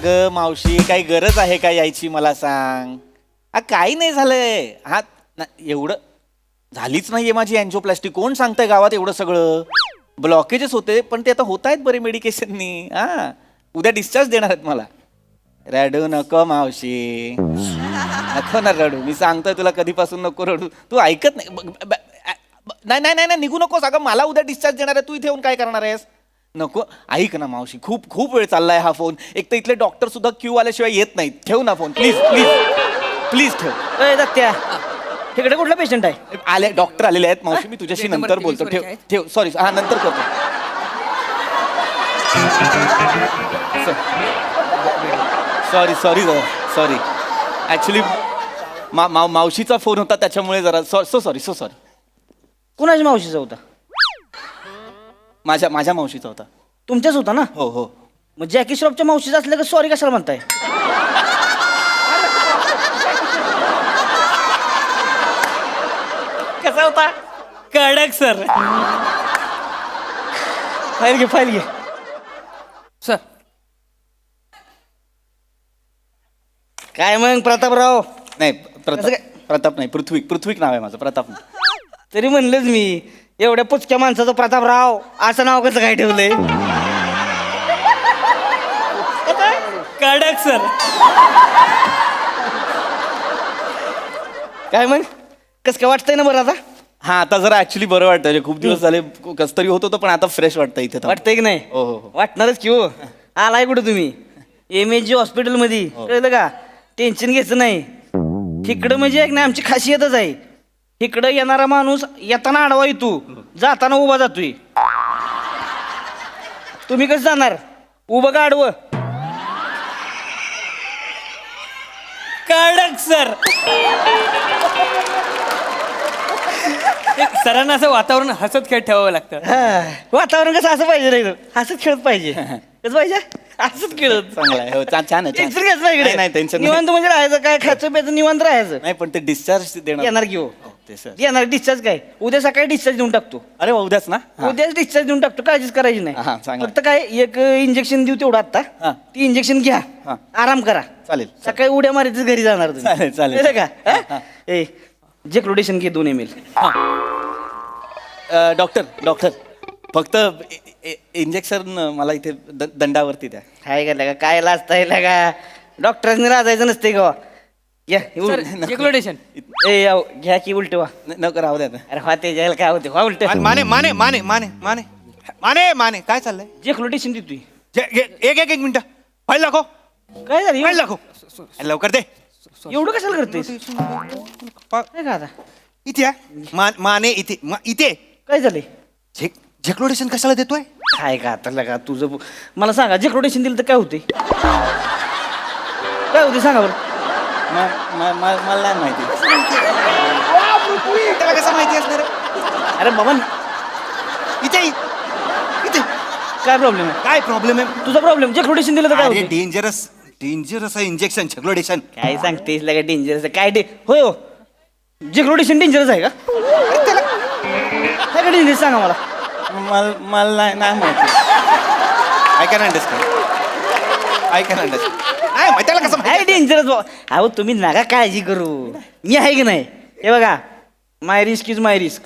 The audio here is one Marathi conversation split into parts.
अगं मावशी काही गरज आहे का यायची मला सांग. काही नाही झालंय. हा एवढं झालीच नाहीये माझी अँजिओप्लास्टी. कोण सांगतंय गावात एवढं सगळं. ब्लॉकेजेस होते पण ते आता होत आहेत बरे मेडिकेशननी. हा उद्या डिस्चार्ज देणार आहेत मला. रडू नको मावशी, नको ना रडू. मी सांगतोय तुला कधीपासून नको रडू. तू ऐकत नाही. नाही नाही नाही निघू नकोस. अगं मला उद्या डिस्चार्ज देणार आहे. तू इथे येऊन काय करणार आहेस. नको ऐक ना मावशी. खूप खूप वेळ चाललाय हा फोन. एक तर इथले डॉक्टर सुद्धा क्यू आल्याशिवाय येत नाहीत. ठेव ना फोन प्लीज प्लीज प्लीज ठेव. दत्त्या तिकडे कुठला पेशंट आहे. आले डॉक्टर आलेले आहेत मावशी. मी तुझ्याशी नंतर बोलतो. ठेव ठेव. सॉरी हा नंतर करतो. सॉरी सॉरी सॉरी ॲक्च्युली मावशीचा फोन होता त्याच्यामुळे जरा सो सॉरी. कुणाच्या मावशीचा होता. माझ्या मावशीचा होता. तुमच्याच होता ना. हो हो. मग जॅकी श्रॉफच्या मावशीचा असलं का सॉरी कशाला म्हणताय. कसा होता. कडक सर. फाईल घे. सर काय मग प्रतापराव. नाही असं काय? प्रताप नाही. पृथ्वीक नाव आहे माझं. प्रताप नाही. तरी म्हणलंच मी एवढ्या पुचक्या माणसाचं प्रतापराव असं नाव कसं काय ठेवलंय. कडक सर. काय मग कसं काय वाटतंय ना बरं आता. हा आता जरा ऍक्च्युली बरं वाटतं. खूप दिवस झाले कस तरी होत होतं पण आता फ्रेश वाटतं इथे तर. वाटतंय की नाही. हो हो हो. वाटणारच की हो. आलाय कुठं तुम्ही MSG हॉस्पिटलमध्ये. कळलं का. टेन्शन घ्यायचं नाही. तिकडं म्हणजे एक नाही आमची खासियतच आहे. इकडं येणारा माणूस येताना आडवा येतो जाताना उभा जातोय. तुम्ही कसं जाणार उभं का आडवं. कडक सर. सरांना असं वातावरण हसत खेळ ठेवावं लागतं. हा, वातावरण कसं असं पाहिजे नाही हसत खेळत पाहिजे. कसं पाहिजे हसत खेळत. चांगला आहे. हो छान आहे. टेन्शन घ्यायचं नाही इकडे. नाही टेन्शन निवांत म्हणजे राहायचं काय खायचं प्यायचं निवांत राहायचं. नाही पण ते डिस्चार्ज देणार. येणार की हो. ते सर. येणार डिस्चार्ज काय उद्या सकाळी डिस्चार्ज देऊन टाकतो. अरे वा उद्याच ना. हा. उद्याच डिस्चार्ज देऊन टाकतो. काळजीच करायची हा, नाही. चांगलं. फक्त काय एक इंजेक्शन देऊ तेवढं हा. आता. ती इंजेक्शन घ्या हा. आराम करा. चालेल. सकाळी उड्या मारायचं घरी जाणार तुम्ही. चालेल, चालेल. कळलं का. हा, हा? ए जेक्लोडेशन घे 2 ml. डॉक्टर फक्त इंजेक्शन मला इथे दंडावरती द्या. काय करलं का काय लाजताय का डॉक्टरांनी लाजायचं नसते का. या सर जेक्लोडेशन. ए याव, घ्या की उलट वा. नको राहू द्या. अरे हा ते जायला काय होते उलट. माने माने माने माने माने माने माने काय चाललंय. जेक्लोडेशन देतोय. एक मिनिट फाईल दाखव. काय झालं फाईल दाखव लवकर दे. एवढं कशाला करतेस. काय का आता इथे माने इथे इथे काय झालंय. झेक्लोडेशन कशाला देतोय. काय का आता लगा तुझं मला सांगा जेक्लोडेशन दिलं तर काय होते. काय होते सांगा बरं. मला नाही माहिती. त्याला कसं माहिती असणार. अरे बाबा इथे इथे काय प्रॉब्लेम आहे. काय प्रॉब्लेम आहे. तुझा प्रॉब्लेम जेक्लोडेशन दिलं तर काय अरे होते. डेंजरस आहे इंजेक्शन झेक्लोडेशन. काय सांगतेस लगा डेंजरस काय होय हो जेक्लोडेशन डेंजरस आहे का. काय डेंजरस सांगा मला. मला नाही माहिती. I can understand. नाही त्याला कसं काय डेंजरस बाबा. अहो तुम्ही नका काळजी करू मी आहे की नाही. हे बघा माय रिस्क इज माय रिस्क.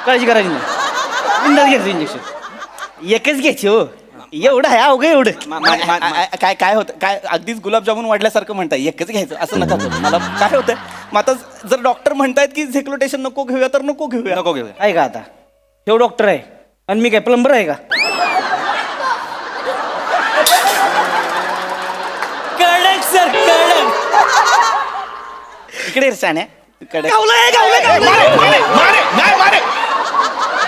काळजी करायची नाही. बिंदास घ्यायचं इंजेक्शन एकच घ्यायची हो. एवढं आहे अवघं एवढं. काय होतं काय अगदीच गुलाबजामुन वाढल्यासारखं म्हणताय. एकच घ्यायचं असं नका करू. मला काय होतंय मग आता जर डॉक्टर म्हणतायत की झेक्लोटेशन नको घेऊया तर नको घेऊया. आहे का आता हे डॉक्टर आहे आणि मी काय प्लंबर आहे का. कडक सर कडक. इकडे साण्या इकडे. माने नाही माने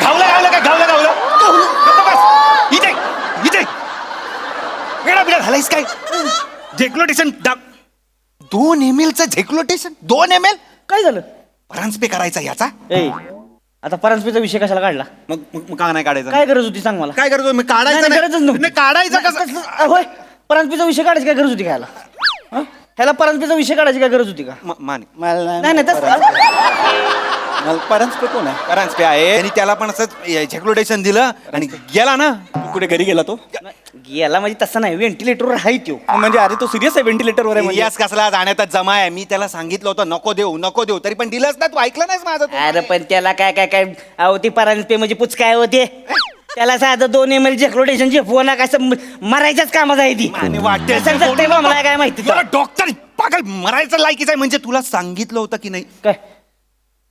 घावलं गप्प बस. इथे वेळा बिडा झालायस काय. झेक्लोटेशन 2 ml चं झेक्लोटेशन 2 ml. काय झालं. परांजपे करायचा याचा. ए आता परांजपेचा विषय कशाला काढला. मग का नाही काढायचं. काय गरज होती सांग मला. काय करतो मी काढायचं नाही, गरजच नव्हती. नाही काढायचं कसं. होय परांजपेचा विषय काढायची काय गरज होती काय ह्याला परांजपेचा विषय काढायची काय गरज होती का. माने मला नाही नाही तसं परांजपे कोण आहे? परांजपे आहे आणि त्याला पण असं झेक्लोटेशन दिलं आणि गेला ना. तू कुठे घरी गेला तो? गेला म्हणजे तसं नाही, व्हेंटिलेटरवर आहे तो. म्हणजे अरे तो सिरियस आहे व्हेंटिलेटरवर आहे म्हणजे. यास कसला जाण्यातच जमा आहे. मी त्याला सांगितलं होतं नको देऊ तरी पण दिलंच ना. तू ऐकलं नाहीस माझं तू. अरे पण त्याला काय काय काय अहो ती परांजपे म्हणजे पुच काय होते, त्याला साधं 2 ml झेक्लोटेशन झेपवू नका, असं मरायच्याच कामात आहे ती. आणि वाटते कसं जगतंय बा मला काय माहिती तर. डॉक्टर पागल मरायचं लायकीच आहे. म्हणजे तुला सांगितलं होतं की नाही, काय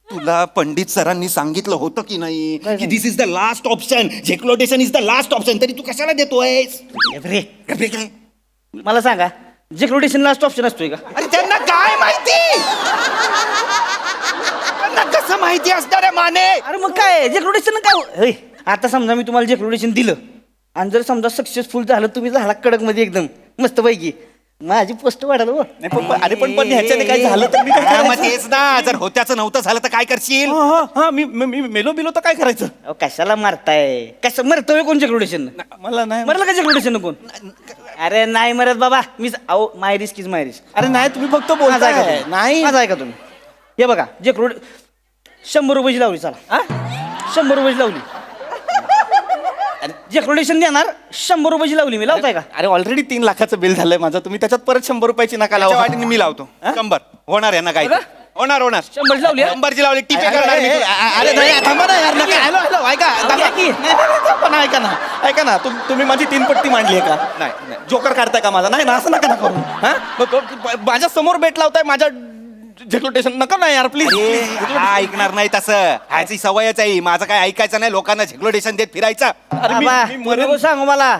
तुला पंडित सरांनी सांगितलं होतं की नाही काय की this is the last option, exploitation is the last option, तरी तू कशाला देतोयस? रे अरे काय? मला सांगा, झेक्लोटेशन लास्ट ऑप्शन असतोय का? अरे त्यांना काय माहिती? त्यांना कसं माहिती असणार आहे माने? अरे मग काय झेक्लोटेशन काय होय? आता समजा मी तुम्हाला झेक्लोटेशन दिलं आणि जर समजा सक्सेसफुल झालं, तुम्ही झाला कडक मध्ये एकदम मस्त पैकी, माझी पोस्ट वाढाल हो. नाही अरे पण ह्याच्याने काय झालं तर मी काय हा, मग करायचं? तेच ना. जर होत्याचं नव्हतं झालं तर काय करशील? हा मी मेलो तर काय करायचं? अहो, कशाला मारताय? कसं मरतोय कोण झेक्लोटेशन? मला नाही मरलं का झेक्लोटेशन कोण? अरे नाही मरत बाबा, मी अहो माय रिस्क इज माय रिस्क. अरे नाही तुम्ही फक्त माझं बोलताय. ऐका तुम्ही. नाही माझं ऐका तुम्ही. हे बघा झेक्लोट 100 रुपयाची लावली, चला हा? 100 रुपयाची लावली. झेक्लोटेशन देणार 100 रुपयाची लावली मी, लावताय का? अरे ऑलरेडी 3 लाखाचं बिल झालंय माझं, तुम्ही त्याच्यात परत 100 रुपयाची नका त्याच्या लावा. वाटीने मी लावतो 100. होणार आहे ना काय? बघा. होणार 100 ची लावली, हा? 100ची लावली. टिपे करणार मी तुला. अरे नाही थांबा ना यार, नका. हॅलो ऐका अरे, की. पण ऐका ना तुम्ही माझी 3 पट्टी मांडली आहे का? नाही. जोकर काढताय का माझा? नाही ना, असं नका ना करू. माझ्या समोर बेट लावताय माझ्या झेक्लोटेशन नका ना यार प्लीज. हा ऐकणार नाही तसं. ह्याची सवयच आहे. माझं काय ऐकायचं नाही, लोकांना झेक्लोटेशन देत फिरायचं. अरे बाबा, मी तुम्ही नको सांगू मला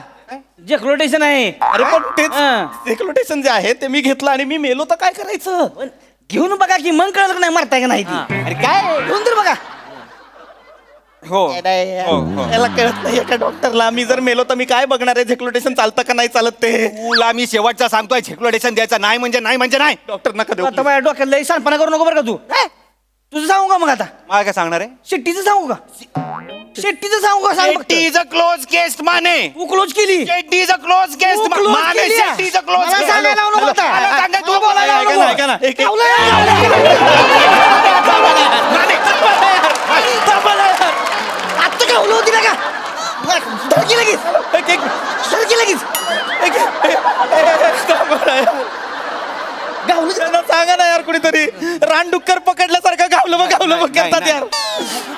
झेक्लोटेशन आहे. अरे पण तेच हा. झेक्लोटेशन जे आहे ते मी घेतलं आणि मी मेलो तर काय करायचं? पण घेऊन बघा की मग कळलं का नाही मरताय का नाही ती. अरे काय घेऊन तर बघा. हो याला कळत नाही एका डॉक्टरला. मी जर मेलो तर मी काय बघणार आहे? झेक्लोटेशन चालतं का नाही चालत ते? तुला मी शेवटचा सांगतोय, झेक्लोटेशन द्यायचं नाही म्हणजे नाही. डॉक्टर नका देऊ आता माझ्या डोक्यात लई सांडपणा करू नको बरं का तू. तुझं सांगू का मग आता? मला काय सांगणार आहे? शेट्टीचं सांगू का? शेट्टीचं सांगू का? सांग फक्त. Shetty is a close case माने. तू क्लोज केली. Shetty is a close case तू close माने. केली आहे. शेट्टी इज अ क्लोज मला सांगायला लावू नको आता. मला सांगाय तू मला बोलायला लावू नको. ऐका ना, एक- आत्ता काय होलं होती ना का? धडकी लगेच. धडकी लगेच. गावलं का? त्यांना सांगा ना यार कुणीतरी. रानडुक्कर पकडल्यासारखं गावलं करतात नाही. यार.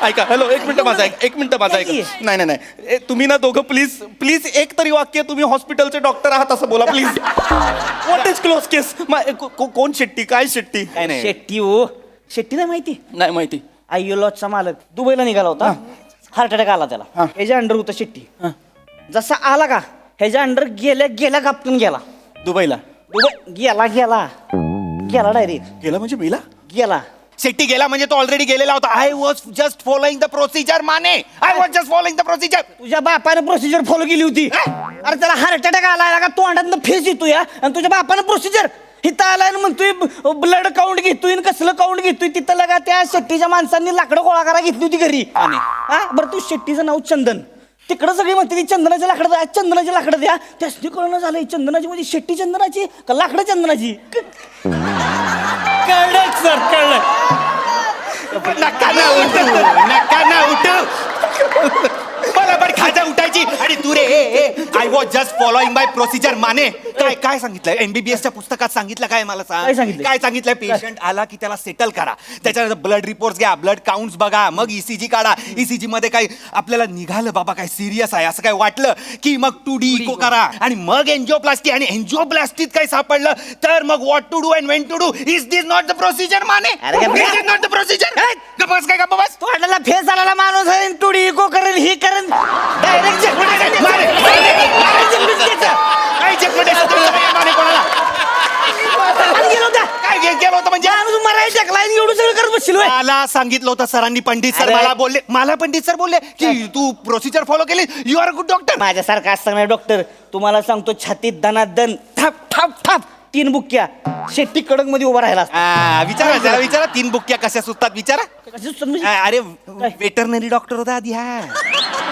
ऐका हॅलो, एक मिनिट माझा ऐक. नाही तुम्ही ना दोघं प्लीज एक तरी वाक्य, तुम्ही हॉस्पिटलचे डॉक्टर आहात असं बोला प्लीज. व्हॉट इज क्लोज केस? कोण शेट्टी? काय शेट्टी? काय नाही. शेट्टी हो, शेट्टी नाही माहिती? नाही माहिती. आय्योलॉजचा मालक दुबईला निघाला होता. हार्ट अटॅक आला त्याला. हा. ह्याच्या अंडर होतं शेट्टी. जसा आला का ह्याच्या अंडर गेल्या गापटून गेला. दुबईला दुबई गेला डायरेक्ट गेला म्हणजे मेला? गेला. शेट्टी गेला म्हणजे तो ऑलरेडी गेलेला होता. I was just following the procedure Mane. I was just following the procedure. तुझ्या बापानं प्रोसिजर फॉलो केली होती. अरे त्याला हार्ट अटॅक आलाय का तोंडातनं फेस येतोय हा? आणि तुझ्या बापानं प्रोसिजर हिथं आलाय म्हणतोय ब्लड काउंट घेतोय आणि कसलं काउंट घेतोय. तिथं लगा त्या शेट्टीच्या माणसांनी लाकडं गोळा करा घेतली होती घरी. हा बरं, तू शेट्टीचं नाव चंदन. तिकडं सगळी म्हणते ती चंदनाची लाकडं द्या, चंदनाची लाकडं द्या. त्यासनी कळणं झालंय चंदनाची म्हणजे शेट्टी चंदनाची का लाकडं चंदनाची. कडक सर कडक. नका ना उठ. मला पण खाजा उठायची आणि तू रे I was just following by procedure माने. काय सांगितलंय MBBS च्या पुस्तकात सांगितलं काय मला सांग. काय सांगितलंय? काय सांगितलंय? पेशंट आला की त्याला सेटल करा, त्याच्यानंतर ब्लड रिपोर्ट्स घ्या, ब्लड काउंट्स बघा, मग ECG काढा. ECG मध्ये काय आपल्याला निघालं बाबा काय सिरियस आहे असं काय वाटलं की मग 2D इको करा आणि मग एन्जिओप्लास्टी. आणि एन्जिओप्लास्टीत काय सापडलं तर मग what to do and when to do. Is this not the procedure माने? अरे गप्प बस. Is this not the procedure? गप्प काय गप्प बस. तोंडाला फेस आलेला माणूस आहे. टुडी इको करेल ही करेल डायरेक्ट काय झेक्लोटेशन तुमचं माने कोणाला? काय गेलं होतं म्हणजे? एवढं सगळं करत बसशील होय? मला सांगितलं होतं सरांनी, पंडित सर अरे. मला पंडित सर बोलले की तू प्रोसिजर फॉलो केली, you are a good doctor. माझ्यासारखा असता नाही डॉक्टर. तुम्हाला सांगतो छातीत दनादन थाप थाप थाप 3 बुक्क्या शेट्टी कडक मध्ये उभा राहिला असता. विचारा 3 बुक्क्या कशा सुटतात विचारा. कशी सुचत म्हणजे? अरे वेटरनरी डॉक्टर होता आधी. हा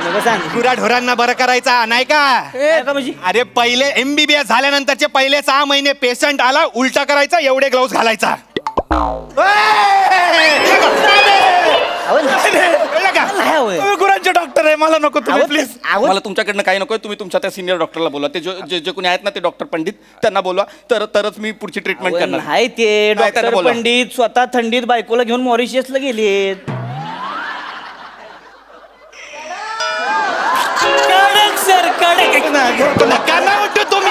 नको सांग. गुराढोरांना बरं करायचा नाही का? काय का म्हणजे? अरे पहिले MBBS झाल्यानंतरचे पहिले 6 महिने पेशंट आला उलटा करायचा, एवढे ग्लोव्स घालायचा. कळलं का? नाही हवंय. तुम्ही गुरांचे डॉक्टर आहे, मला नको तुम्ही अहो, प्लीज. अहो. मला तुमच्याकडनं काही नकोय. तुम्ही तुमच्या त्या सिनियर डॉक्टरला बोलवा. ते जे जे कोणी आहेत ना ते डॉक्टर पंडित, त्यांना बोलवा. तरच मी पुढची ट्रीटमेंट अहो, करणार. नाही ते नाही, त्यांना डॉक्टर बोलवा. पंडित स्वतः थंडीत बायकोला घेऊन मॉरिशियसला गेलेत. कडक सर कडक काय म्हणतो तुम्ही?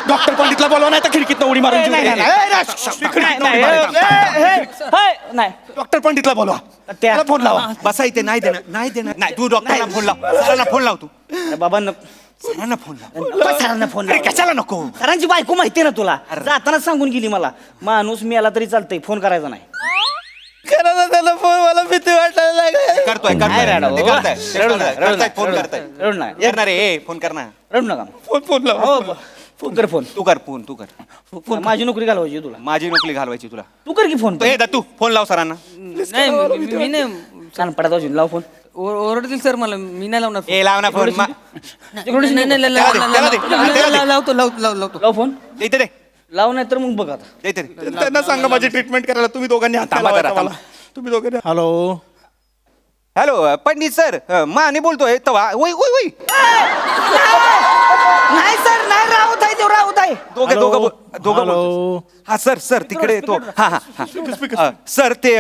डॉक्टर पंडितला बोलवा, नाही तर खिडकीत उडी मारून जीव नाही, द्या. नाही, ए, नाही, खिडकीतनं उडी मारायची. नाही डॉक्टर पंडितला बोलवा. त्याला फोन लावा. बसा इथे. नाही देणार नाही. तू डॉक्टरला फोन लाव, सरांना फोन लाव. तू बाबा सरांना फोन लाव. सरांना फोन अरे कशाला नको? सरांची बायको माहिती ना तुला, जाताना सांगून गेली मला, माणूस मी आला तरी चालतंय, फोन करायचा नाही. करा ना त्याला फोन, मला भीती वाटायला लागली. करतोय नाही रडू, ते करताय. रडू नका, रडू नका, फोन रडू करताय. नका, रडू नका. करणार आहे फोन करणार. रडू नका. फोन लावा. हो, फोन कर फोन. तू कर. माझी नोकरी घालवायची आहे तुला. माझी नोकरी घालवायची तुला. तू कर की फोन. ए तू फोन लाव सरांना. नाही मी नाही कान पडत अजून लाव फोन. ओरडतील सर मला, मी नाही लावणार ए लाव ना फोन. नाही, नाही, लावतो लावतो लाव फोन. इथे दे. लाव नाही तर मग बघ आता. इथे दे. त्यांना सांगा माझी ट्रीटमेंट करायला. तुम्ही दोघांनी हात थांबा लावायचा जरा, मला. तुम्ही दोघांनी. Hello. Hello Pandit sir, Mane बोलतोय तवा. ओय ओय ओय. नाही सर, नाही, राहत आहे, देव राहत आहे. दोघं हॅलो. बोलतो. हा सर तिकडे येतो. हा सर ते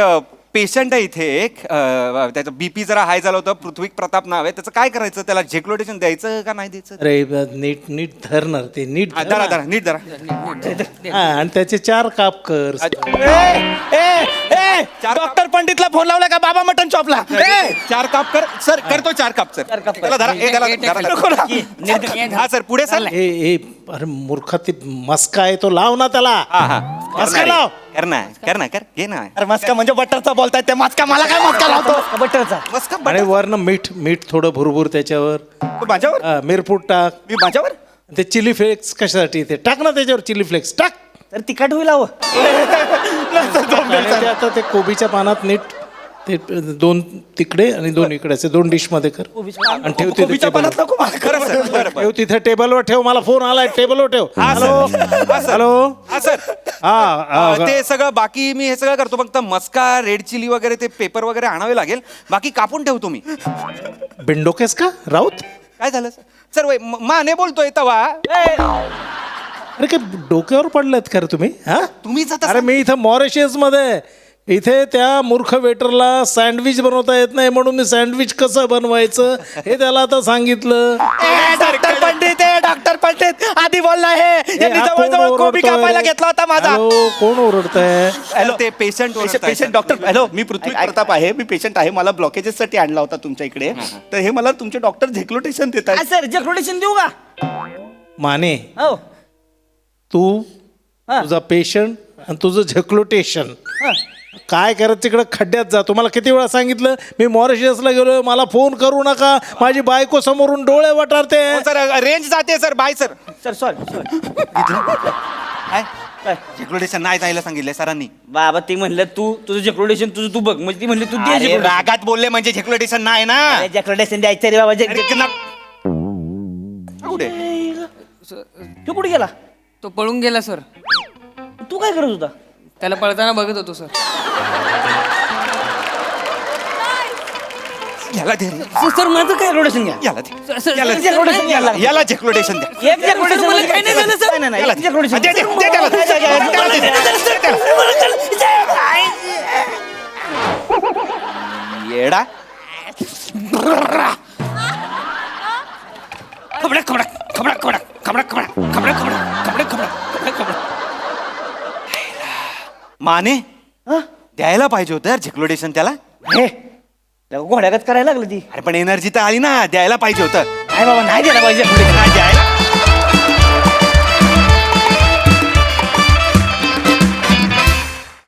पेशंट आहे इथे एक, त्याचं बीपी जरा हाय झालं होतं. पृथ्वी प्रताप नाव आहे त्याचं. काय करायचं त्याला? झेक्लोटेशन द्यायचं का नाही द्यायचं? अरे नीट धरणार ते नीट हा, धर धरा ना. धरा नीट धरा. हा, आणि त्याचे 4 काप कर. डॉक्टर पंडितला फोन लावला का बाबा मटन चॉपला? 4 काप कर सर. करतो 4 काप सर. 4 काप कर. त्याला धरा. ए, त्याला धरा. हा सर पुढे सर. ए अरे मूर्खा, ते मस्का आहे तो लाव ना त्याला. हा मस्का लाव. कर घे ना. अरे मस्का म्हणजे बटरचा बोलताय ते. मस्का मला काय मस्का लावतो? बटरचा. मस्त आणि वरनं मीठ थोडं भुरभुर त्याच्यावर. माझ्यावर हा, मिरपूट टाक. मी माझ्यावर ते चिली फ्लेक्स कशासाठी ते टाक ना त्याच्यावर. चिली फ्लेक्स टाक. तर तिखट होईल हवं. आणि ते आता ते कोबीच्या पानात नीट ते 2 तिकडे आणि 2 इकडे असे 2 डिश मध्ये कर. आणि ठेव तिथे कोबीच्या पानात टेबलवर. नको मला. खरं सर. बरं ठेव तिथे टेबलवर ठेव. मला फोन आलाय, टेबलवर ठेव. Hello hello. हा सर. हा ते सगळं बाकी मी हे सगळं करतो. फक्त मस्का, रेड चिली वगैरे ते पेपर वगैरे आणावे लागेल. बाकी कापून ठेवतो मी. बिंडोकेस का राऊत? काय झालं सर? वय माने बोलतोय तवा. अरे काय डोक्यावर पडलेत खरं तुम्ही? हा, तुम्हीच आता अरे मी इथं मॉरिशियस मध्ये, इथे त्या मूर्ख वेटरला सँडविच बनवता येत नाही म्हणून मी सँडविच कसं बनवायचं हे त्याला आता सांगितलं. डॉक्टर पंडित आहे, डॉक्टर पंडित आधी बोलला आहे. यांनी हा, जवळजवळ कोण कोबी ओरडतोय? कापायला घेतला होता माझा. हॅलो, कोण ओरडतंय? हॅलो ते पेशंट पेशंट डॉक्टर. हॅलो, मी पृथ्वी प्रताप आहे. मी पेशंट आहे. मला ब्लॉकेजेस साठी आणला होता तुमच्या इकडे. तर हे मला तुमचे डॉक्टर झेक्लोटेशन देत आहेत. सर जेक्रोडेशन देऊ का? माने, हो. तू हा. तुझा पेशंट आणि तुझं झेक्लोटेशन हा. काय करत तिकडे खड्ड्यात जा. तुम्हाला किती वेळा सांगितलं मी मॉरिशियसला गेलोय, मला फोन करू नका. माझी बायको समोरून डोळे वटारते. सर रेंज जाते sir. Bye sir. Sir sorry. काय झेक्लोटेशन नाही जायला सांगितलंय सरांनी. बाबा ते म्हणलं तुझं जेक्रोडेशन तू बघ, म्हणजे ती म्हणली तू दे अरे, जेक्रोडेशन. रागात बोलले म्हणजे झेक्लोटेशन नाही ना. जेक्रोडेशन द्यायचं रे बाबा. अरे, कुठे? तू कुठे गेला? तो पळून गेला सर. तू काय करत होता? त्याला पळताना बघत होतो सर. याला दे. सर माझं काय जेक्रोडेशन घ्या. याला दे. सर याला जेक्रोडेशन घ्यायला लागलं. याला झेक्लोटेशन द्या. एक जेक्रोडेशन मला काही नाही झालं, सर. नाही, याला एक जेक्रोडेशन. दे, दे, दे त्याला. त्याला दे. येडा. खबडा खबडा खबडा खबडा खबडा खबडा खबडा खबडा खबडा खबडा खबडा. माने द्यायला पाहिजे होतं यार झेक्लोटेशन त्याला. हे घोड्यागत करायला लागलं ती. अरे पण एनर्जी तर आली ना. द्यायला पाहिजे होतं. नाही बाबा, नाही द्यायला पाहिजे. नाही द्यायला